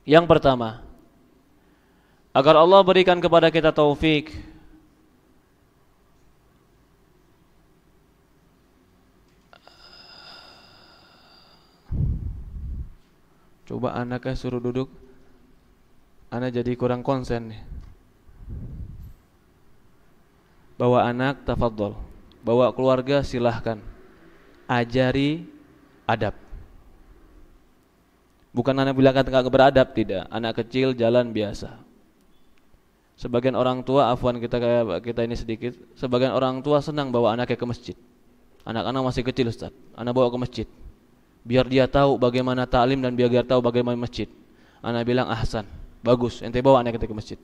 Yang pertama, agar Allah berikan kepada kita taufik coba anaknya suruh duduk, anak jadi kurang konsen nih. Bawa anak, tafadhol. Bawa keluarga, silahkan. Ajari adab. Bukan anak bilang nggak beradab, tidak. Anak kecil jalan biasa. Sebagian orang tua, afwan kita ini sedikit, sebagian orang tua senang bawa anaknya ke masjid. Anak-anak masih kecil, Ustaz. Anak bawa ke masjid. Biar dia tahu bagaimana ta'lim dan biar dia tahu bagaimana masjid. Anak bilang ahsan, bagus, ente bawa anak kita ke masjid.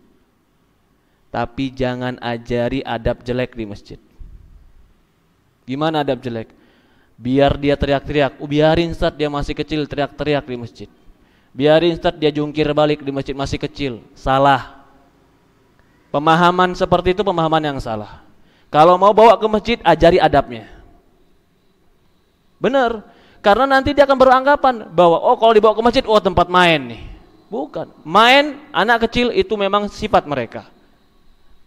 Tapi jangan ajari adab jelek di masjid. Gimana adab jelek? Biar dia teriak-teriak, biarin Ustaz dia masih kecil teriak-teriak di masjid. Biarin Ustaz dia jungkir balik di masjid masih kecil. Salah. Pemahaman seperti itu pemahaman yang salah. Kalau mau bawa ke masjid, ajari adabnya. Benar. Karena nanti dia akan beranggapan bahwa oh kalau dibawa ke masjid, oh tempat main nih. Bukan. Main anak kecil itu memang sifat mereka.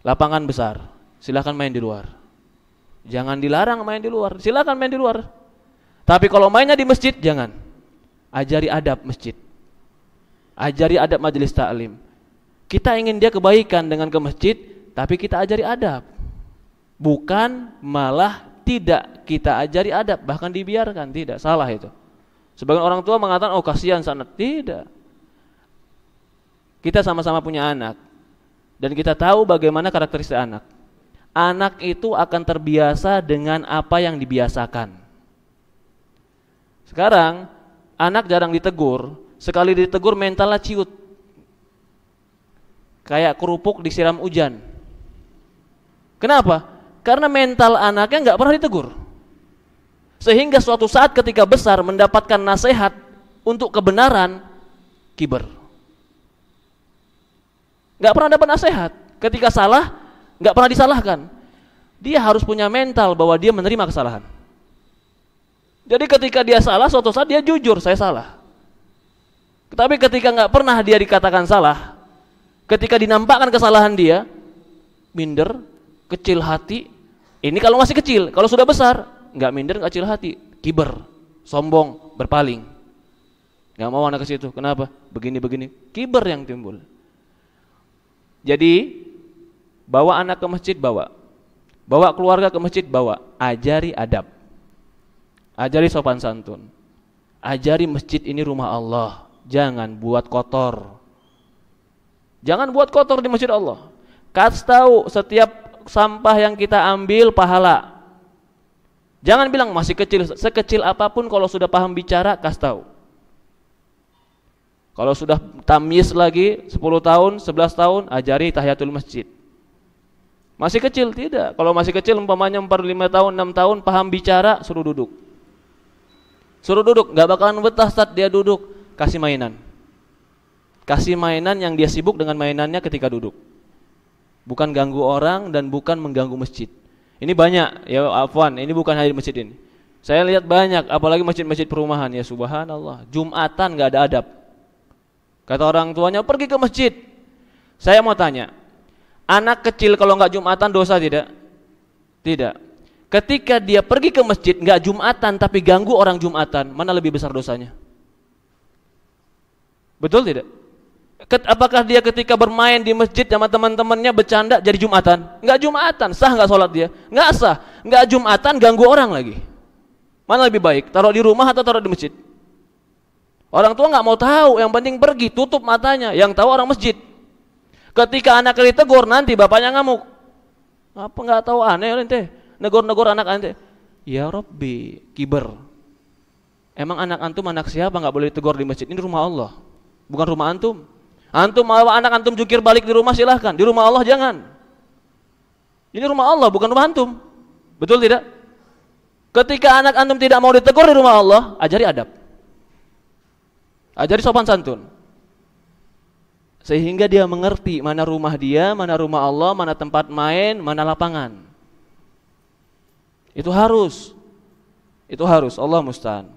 Lapangan besar, silakan main di luar. Jangan dilarang main di luar, silakan main di luar. Tapi kalau mainnya di masjid, jangan. Ajari adab masjid. Ajari adab majelis ta'lim. Kita ingin dia kebaikan dengan ke masjid, tapi kita ajari adab. Bukan malah tidak kita ajari adab, bahkan dibiarkan, tidak, salah itu. Sebagian orang tua mengatakan, oh kasihan sana. Tidak. Kita sama-sama punya anak. Dan kita tahu bagaimana karakteristik anak. Anak itu akan terbiasa dengan apa yang dibiasakan. Sekarang, anak jarang ditegur. Sekali ditegur mentalnya ciut. Kayak kerupuk disiram hujan. Kenapa? Karena mental anaknya nggak pernah ditegur. Sehingga suatu saat ketika besar mendapatkan nasihat untuk kebenaran, kiber. Nggak pernah dapat nasihat. Ketika salah, nggak pernah disalahkan. Dia harus punya mental bahwa dia menerima kesalahan. Jadi ketika dia salah, suatu saat dia jujur, saya salah. Tapi ketika nggak pernah dia dikatakan salah, ketika dinampakkan kesalahan dia, minder, kecil hati. Ini kalau masih kecil, kalau sudah besar, nggak minder, nggak kecil hati, kiber, sombong, berpaling. Nggak mau anak ke situ. Kenapa? Begini-begini, kiber yang timbul. Jadi bawa anak ke masjid, bawa keluarga ke masjid, bawa. Ajari adab, ajari sopan santun, ajari masjid ini rumah Allah. Jangan buat kotor. Jangan buat kotor di masjid Allah. Kasih tahu setiap sampah yang kita ambil pahala. Jangan bilang masih kecil, sekecil apapun kalau sudah paham bicara kasih tahu. Kalau sudah tamyiz lagi 10 tahun, 11 tahun, ajari tahiyatul masjid. Masih kecil tidak. Kalau masih kecil umpamanya 4, 5 tahun, 6 tahun paham bicara, suruh duduk. Suruh duduk, enggak bakalan betah saat dia duduk. Kasih mainan. Kasih mainan yang dia sibuk dengan mainannya ketika duduk. Bukan ganggu orang dan bukan mengganggu masjid. Ini banyak, ya afwan, ini bukan hanya di masjid ini. Saya lihat banyak, apalagi masjid-masjid perumahan, ya subhanallah. Jumatan enggak ada adab. Kata orang tuanya, pergi ke masjid. Saya mau tanya, anak kecil kalau enggak Jumatan dosa tidak? Tidak. Ketika dia pergi ke masjid enggak Jumatan tapi ganggu orang Jumatan, mana lebih besar dosanya? Betul tidak? Apakah dia ketika bermain di masjid sama teman-temannya bercanda jadi Jumatan? Enggak Jumatan, sah enggak sholat dia? Enggak sah. Enggak Jumatan, ganggu orang lagi. Mana lebih baik? Taruh di rumah atau taruh di masjid? Orang tua nggak mau tahu, yang penting pergi, tutup matanya. Yang tahu orang masjid. Ketika anak ditegur nanti bapaknya ngamuk. Apa nggak tahu aneh ente? Negor-negor anak ente. Ya Rabbi, kiber. Emang anak antum anak siapa nggak boleh ditegur di masjid? Ini rumah Allah, bukan rumah antum. Antum mau anak antum jungkir balik di rumah silahkan. Di rumah Allah jangan. Ini rumah Allah, bukan rumah antum. Betul tidak? Ketika anak antum tidak mau ditegur di rumah Allah, ajari adab. Ajari sopan santun. Sehingga dia mengerti mana rumah dia, mana rumah Allah, mana tempat main, mana lapangan. Itu harus. Allah musta'an.